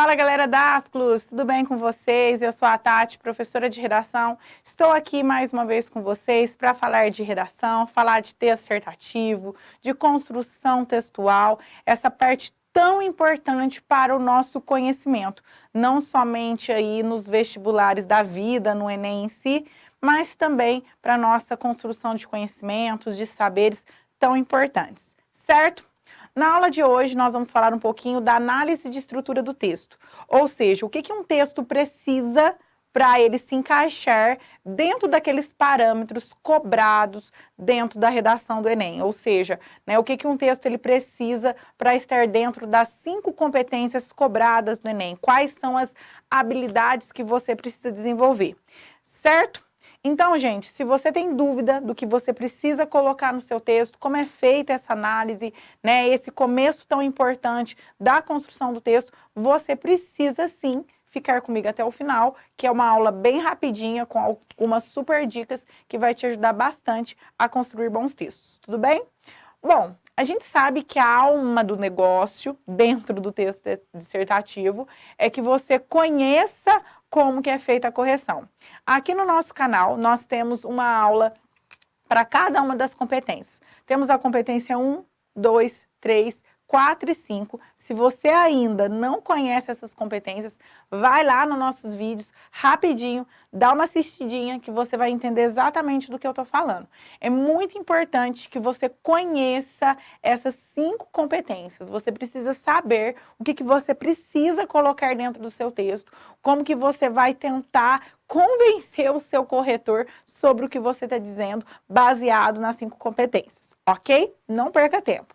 Fala, galera da Asclus, tudo bem com vocês? Eu sou a Tati, professora de redação. Estou aqui mais uma vez com vocês para falar de redação, falar de texto dissertativo, de construção textual, essa parte tão importante para o nosso conhecimento, não somente aí nos vestibulares da vida, no Enem em si, mas também para a nossa construção de conhecimentos, de saberes tão importantes, certo? Na aula de hoje, nós vamos falar um pouquinho da análise de estrutura do texto, ou seja, o que um texto precisa para ele se encaixar dentro daqueles parâmetros cobrados dentro da redação do Enem, ou seja, o que um texto ele precisa para estar dentro das 5 competências cobradas no Enem, quais são as habilidades que você precisa desenvolver, certo? Então, gente, se você tem dúvida do que você precisa colocar no seu texto, como é feita essa análise, esse começo tão importante da construção do texto, você precisa sim ficar comigo até o final, que é uma aula bem rapidinha, com algumas super dicas que vai te ajudar bastante a construir bons textos, tudo bem? Bom, a gente sabe que a alma do negócio dentro do texto dissertativo é que você conheça como que é feita a correção. Aqui no nosso canal, nós temos uma aula para cada uma das competências. Temos a competência 1, 2, 3, 4 e 5. Se você ainda não conhece essas competências, vai lá nos nossos vídeos, rapidinho, dá uma assistidinha que você vai entender exatamente do que eu estou falando. É muito importante que você conheça essas 5 competências. Você precisa saber o que você precisa colocar dentro do seu texto, como que você vai tentar convencer o seu corretor sobre o que você está dizendo, baseado nas 5 competências, ok? Não perca tempo.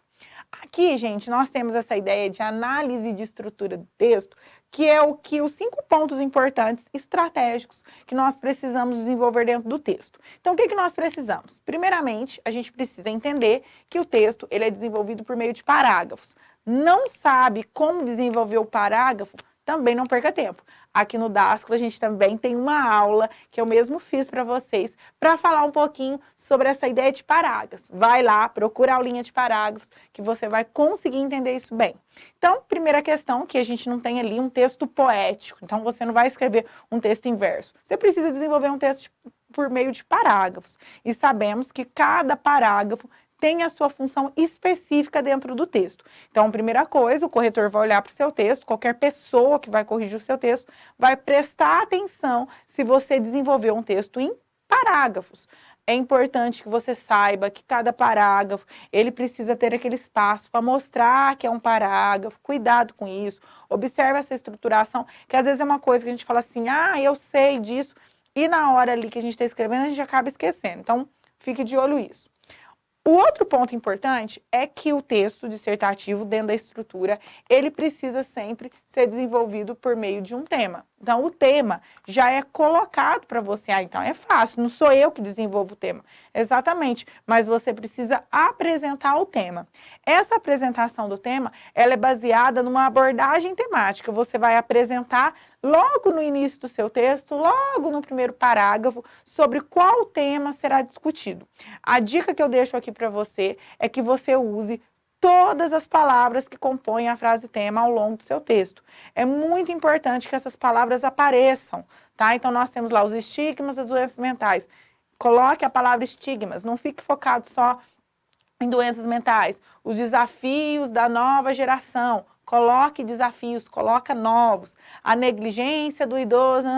Aqui, gente, nós temos essa ideia de análise de estrutura do texto, que é os 5 pontos importantes, estratégicos, que nós precisamos desenvolver dentro do texto. Então, o que nós precisamos? Primeiramente, a gente precisa entender que o texto ele é desenvolvido por meio de parágrafos. Não sabe como desenvolver o parágrafo? Também não perca tempo. Aqui no Dasclo a gente também tem uma aula que eu mesmo fiz para vocês para falar um pouquinho sobre essa ideia de parágrafos. Vai lá, procura a aulinha de parágrafos que você vai conseguir entender isso bem. Então, primeira questão, que a gente não tem ali um texto poético, então você não vai escrever um texto em verso. Você precisa desenvolver um texto por meio de parágrafos. E sabemos que cada parágrafo tem a sua função específica dentro do texto. Então, primeira coisa, o corretor vai olhar para o seu texto, qualquer pessoa que vai corrigir o seu texto vai prestar atenção se você desenvolveu um texto em parágrafos. É importante que você saiba que cada parágrafo, ele precisa ter aquele espaço para mostrar que é um parágrafo, cuidado com isso, observe essa estruturação, que às vezes é uma coisa que a gente fala assim, eu sei disso, e na hora ali que a gente está escrevendo, a gente acaba esquecendo. Então, fique de olho nisso. O outro ponto importante é que o texto dissertativo, dentro da estrutura, ele precisa sempre ser desenvolvido por meio de um tema. Então, o tema já é colocado para você. Então é fácil, não sou eu que desenvolvo o tema. Exatamente, mas você precisa apresentar o tema. Essa apresentação do tema, ela é baseada numa abordagem temática. Você vai apresentar logo no início do seu texto, logo no primeiro parágrafo, sobre qual tema será discutido. A dica que eu deixo aqui para você é que você use todas as palavras que compõem a frase tema ao longo do seu texto. É muito importante que essas palavras apareçam, tá? Então, nós temos lá os estigmas, as doenças mentais. Coloque a palavra estigmas, não fique focado só em doenças mentais. Os desafios da nova geração. Coloque desafios, coloca novos. A negligência do idoso,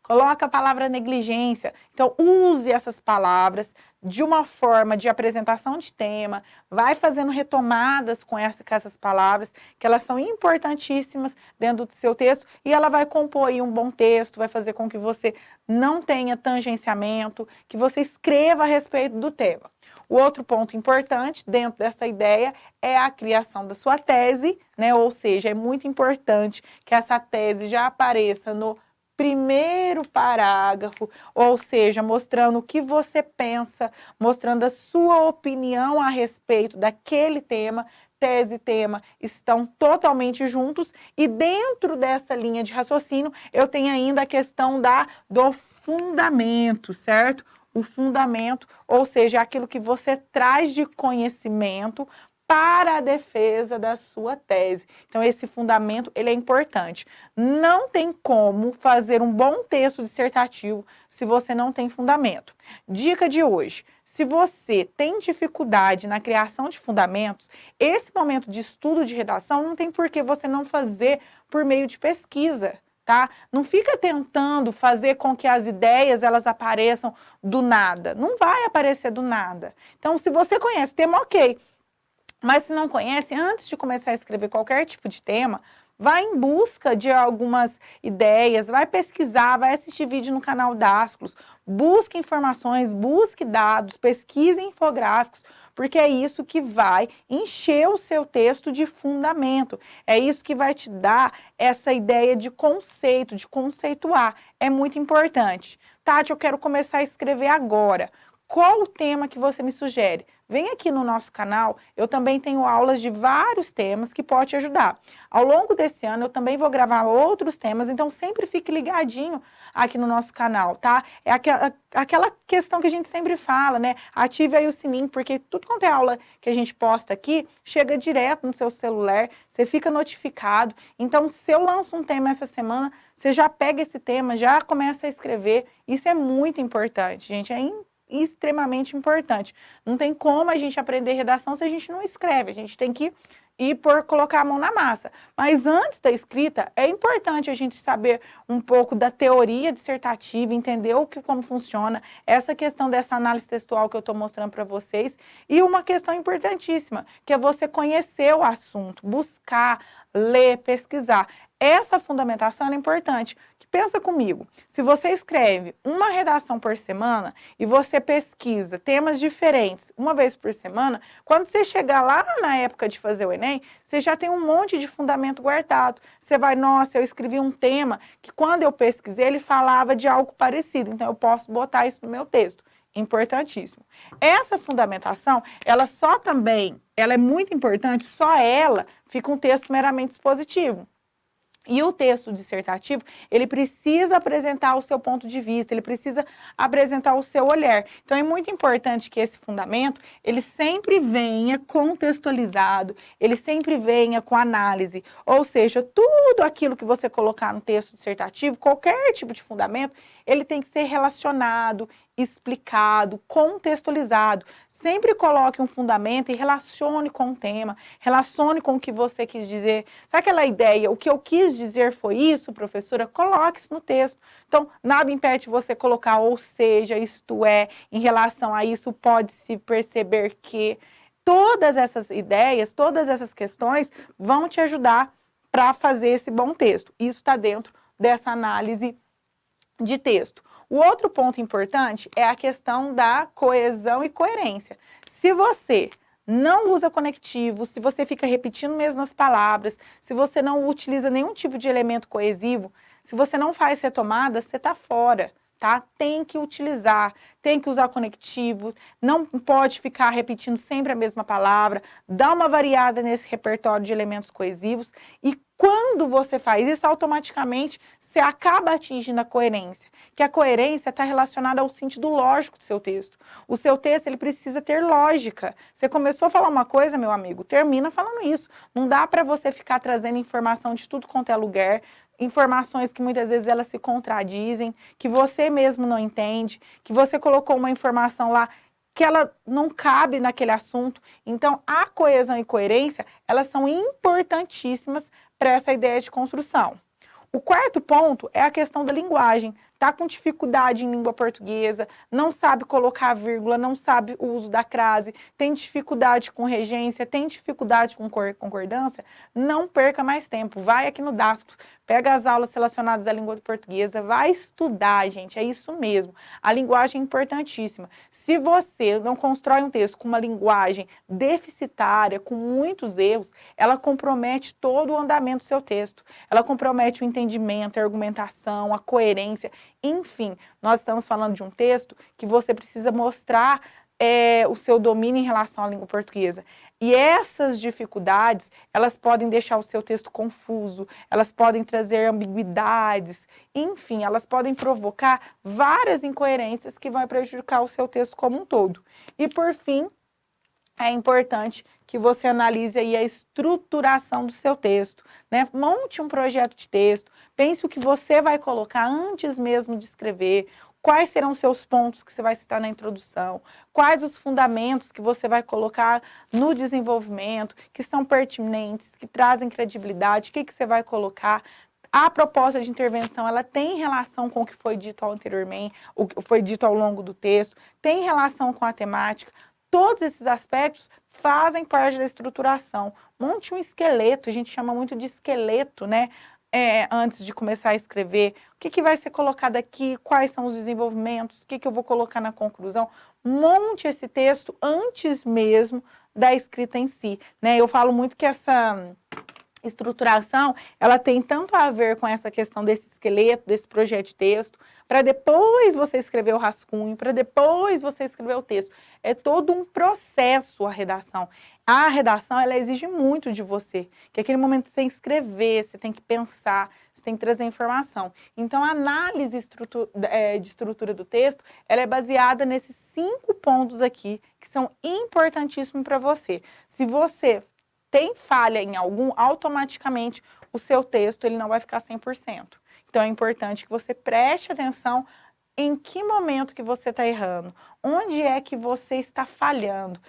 coloca a palavra negligência. Então, use essas palavras de uma forma de apresentação de tema, vai fazendo retomadas com essas palavras, que elas são importantíssimas dentro do seu texto, e ela vai compor aí um bom texto, vai fazer com que você não tenha tangenciamento, que você escreva a respeito do tema. O outro ponto importante dentro dessa ideia é a criação da sua tese, ou seja, é muito importante que essa tese já apareça no primeiro parágrafo, ou seja, mostrando o que você pensa, mostrando a sua opinião a respeito daquele tema. Tese e tema estão totalmente juntos, e dentro dessa linha de raciocínio, eu tenho ainda a questão do fundamento, certo? O fundamento, ou seja, aquilo que você traz de conhecimento para a defesa da sua tese. Então, esse fundamento, ele é importante. Não tem como fazer um bom texto dissertativo se você não tem fundamento. Dica de hoje: se você tem dificuldade na criação de fundamentos, esse momento de estudo de redação não tem por que você não fazer por meio de pesquisa, tá? Não fica tentando fazer com que as ideias elas apareçam do nada. Não vai aparecer do nada. Então, se você conhece o tema, ok. Mas se não conhece, antes de começar a escrever qualquer tipo de tema, vai em busca de algumas ideias, vai pesquisar, vai assistir vídeo no canal Dasclos, busque informações, busque dados, pesquise infográficos, porque é isso que vai encher o seu texto de fundamento, é isso que vai te dar essa ideia de conceito, de conceituar, é muito importante. Tati, eu quero começar a escrever agora. Qual o tema que você me sugere? Vem aqui no nosso canal, eu também tenho aulas de vários temas que podem te ajudar. Ao longo desse ano, eu também vou gravar outros temas, então sempre fique ligadinho aqui no nosso canal, tá? É aquela questão que a gente sempre fala, né? Ative aí o sininho, porque tudo quanto é aula que a gente posta aqui, chega direto no seu celular, você fica notificado. Então, se eu lanço um tema essa semana, você já pega esse tema, já começa a escrever. Isso é muito importante, gente, extremamente importante. Não tem como a gente aprender redação se a gente não escreve, a gente tem que ir por colocar a mão na massa. Mas antes da escrita, é importante a gente saber um pouco da teoria dissertativa, entender como funciona, essa questão dessa análise textual que eu estou mostrando para vocês, e uma questão importantíssima, que é você conhecer o assunto, buscar, ler, pesquisar. Essa fundamentação é importante. Pensa comigo, se você escreve uma redação por semana e você pesquisa temas diferentes uma vez por semana, quando você chegar lá na época de fazer o Enem, você já tem um monte de fundamento guardado. Você vai, nossa, eu escrevi um tema que quando eu pesquisei ele falava de algo parecido, então eu posso botar isso no meu texto. Importantíssimo. Essa fundamentação, ela é muito importante, só ela fica um texto meramente expositivo. E o texto dissertativo, ele precisa apresentar o seu ponto de vista, ele precisa apresentar o seu olhar. Então, é muito importante que esse fundamento, ele sempre venha contextualizado, ele sempre venha com análise. Ou seja, tudo aquilo que você colocar no texto dissertativo, qualquer tipo de fundamento, ele tem que ser relacionado, explicado, contextualizado. Sempre coloque um fundamento e relacione com o tema, relacione com o que você quis dizer. Sabe aquela ideia, o que eu quis dizer foi isso, professora? Coloque isso no texto. Então, nada impede você colocar ou seja, isto é, em relação a isso, pode-se perceber que. Todas essas ideias, todas essas questões vão te ajudar para fazer esse bom texto. Isso está dentro dessa análise de texto. O outro ponto importante é a questão da coesão e coerência. Se você não usa conectivo, se você fica repetindo mesmas palavras, se você não utiliza nenhum tipo de elemento coesivo, se você não faz retomadas, você está fora, tá? Tem que utilizar, tem que usar conectivo, não pode ficar repetindo sempre a mesma palavra, dá uma variada nesse repertório de elementos coesivos e quando você faz isso, automaticamente você acaba atingindo a coerência, que a coerência está relacionada ao sentido lógico do seu texto. O seu texto ele precisa ter lógica. Você começou a falar uma coisa, meu amigo, termina falando isso. Não dá para você ficar trazendo informação de tudo quanto é lugar, informações que muitas vezes elas se contradizem, que você mesmo não entende, que você colocou uma informação lá que ela não cabe naquele assunto. Então, a coesão e coerência, elas são importantíssimas para essa ideia de construção. O quarto ponto é a questão da linguagem. Está com dificuldade em língua portuguesa, não sabe colocar vírgula, não sabe o uso da crase, tem dificuldade com regência, tem dificuldade com concordância, não perca mais tempo. Vai aqui no Dasclos, pega as aulas relacionadas à língua portuguesa, vai estudar, gente, é isso mesmo. A linguagem é importantíssima. Se você não constrói um texto com uma linguagem deficitária, com muitos erros, ela compromete todo o andamento do seu texto. Ela compromete o entendimento, a argumentação, a coerência. Enfim, nós estamos falando de um texto que você precisa mostrar o seu domínio em relação à língua portuguesa. E essas dificuldades, elas podem deixar o seu texto confuso, elas podem trazer ambiguidades, enfim, elas podem provocar várias incoerências que vão prejudicar o seu texto como um todo. E por fim, é importante que você analise aí a estruturação do seu texto, né? Monte um projeto de texto, pense o que você vai colocar antes mesmo de escrever, quais serão os seus pontos que você vai citar na introdução, quais os fundamentos que você vai colocar no desenvolvimento, que são pertinentes, que trazem credibilidade, o que você vai colocar. A proposta de intervenção, ela tem relação com o que foi dito anteriormente, o que foi dito ao longo do texto, tem relação com a temática. Todos esses aspectos fazem parte da estruturação. Monte um esqueleto, a gente chama muito de esqueleto, né? Antes de começar a escrever, o que vai ser colocado aqui, quais são os desenvolvimentos, o que eu vou colocar na conclusão. Monte esse texto antes mesmo da escrita em si, né? Eu falo muito que essa estruturação, ela tem tanto a ver com essa questão desse esqueleto, desse projeto de texto, para depois você escrever o rascunho, para depois você escrever o texto. É todo um processo a redação. A redação, ela exige muito de você, que aquele momento você tem que escrever, você tem que pensar, você tem que trazer informação. Então, a análise de estrutura do texto, ela é baseada nesses 5 pontos aqui, que são importantíssimos para você. Se você tem falha em algum, automaticamente o seu texto ele não vai ficar 100%. Então, é importante que você preste atenção em que momento que você está errando, onde é que você está falhando.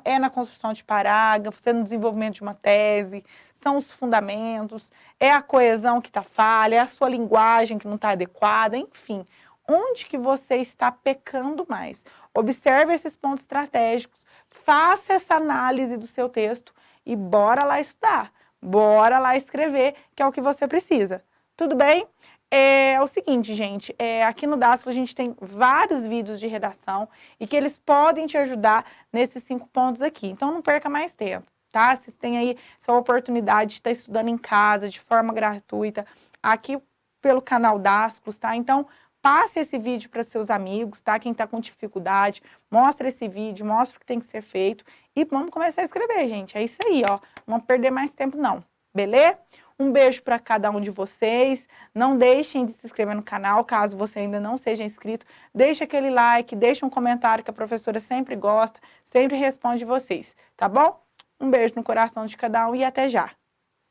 É na construção de parágrafos, é no desenvolvimento de uma tese, são os fundamentos, é a coesão que está falha, é a sua linguagem que não está adequada, enfim. Onde que você está pecando mais? Observe esses pontos estratégicos, faça essa análise do seu texto e bora lá estudar, bora lá escrever, que é o que você precisa. Tudo bem? É o seguinte, gente, aqui no Dasclo a gente tem vários vídeos de redação e que eles podem te ajudar nesses 5 pontos aqui. Então, não perca mais tempo, tá? Vocês têm aí essa oportunidade de estar estudando em casa, de forma gratuita, aqui pelo canal Dasclos, tá? Então, passe esse vídeo para seus amigos, tá? Quem está com dificuldade, mostra esse vídeo, mostra o que tem que ser feito e vamos começar a escrever, gente. É isso aí, ó. Não vamos perder mais tempo, não. Beleza? Um beijo para cada um de vocês. Não deixem de se inscrever no canal, caso você ainda não seja inscrito. Deixe aquele like, deixe um comentário que a professora sempre gosta, sempre responde vocês, tá bom? Um beijo no coração de cada um e até já.